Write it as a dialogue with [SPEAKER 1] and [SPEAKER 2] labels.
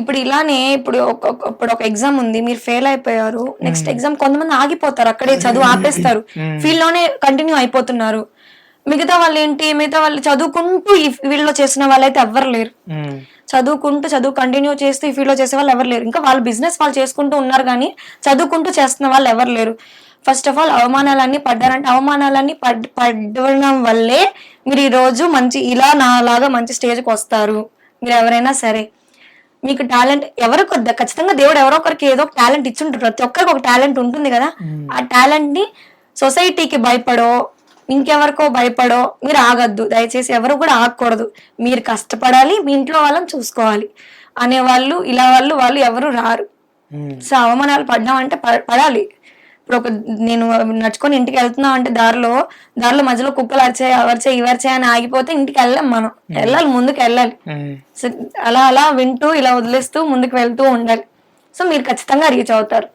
[SPEAKER 1] ఇప్పుడు ఇలానే ఇప్పుడు ఒక ఎగ్జామ్ ఉంది, మీరు ఫెయిల్ అయిపోయారు, నెక్స్ట్ ఎగ్జామ్ కొంతమంది ఆగిపోతారు, అక్కడే చదువు ఆపేస్తారు, ఫీల్డ్ లోనే కంటిన్యూ అయిపోతున్నారు. మిగతా వాళ్ళు చదువుకుంటూ ఈ ఫీల్డ్ లో చేసిన వాళ్ళైతే ఎవ్వరు లేరు. చదువు కంటిన్యూ చేస్తూ ఈ ఫీల్డ్ లో చేసే వాళ్ళు ఎవరు లేరు. ఇంకా వాళ్ళు బిజినెస్ వాళ్ళు చేసుకుంటూ ఉన్నారు కానీ చదువుకుంటూ చేస్తున్న వాళ్ళు ఎవరు లేరు. ఫస్ట్ ఆఫ్ ఆల్ అవమానాలన్నీ పడ్డారంటే అవమానాలన్నీ పడడం వల్లే మీరు ఈ రోజు ఇలా నాలాగా మంచి స్టేజ్కి వస్తారు. మీరు ఎవరైనా సరే మీకు టాలెంట్ ఖచ్చితంగా దేవుడు ఎవరో ఒకరికి ఏదో ఒక టాలెంట్ ఇచ్చుంటారు. ప్రతి ఒక్కరికి ఒక టాలెంట్ ఉంటుంది కదా. ఆ టాలెంట్ ని సొసైటీకి భయపడో ఇంకెవరికో భయపడో మీరు ఆగద్దు. దయచేసి ఎవరు కూడా ఆగకూడదు. మీరు కష్టపడాలి, మీ ఇంట్లో వాళ్ళని చూసుకోవాలి అనేవాళ్ళు ఇలా వాళ్ళు ఎవరు రారు. సో అవమానాలు పడ్డామంటే పడాలి. ఇప్పుడు నేను నడుచుకొని ఇంటికి వెళ్తున్నా అంటే దారిలో మధ్యలో కుక్కలు అవర్చాయి ఇవర్చాయి అని ఆగిపోతే ఇంటికి వెళ్ళాం. మనం వెళ్ళాలి, ముందుకు వెళ్ళాలి. సో అలా వింటూ ఇలా వదిలేస్తూ ముందుకు వెళ్తూ ఉండాలి. సో మీరు ఖచ్చితంగా రీచ్ అవుతారు.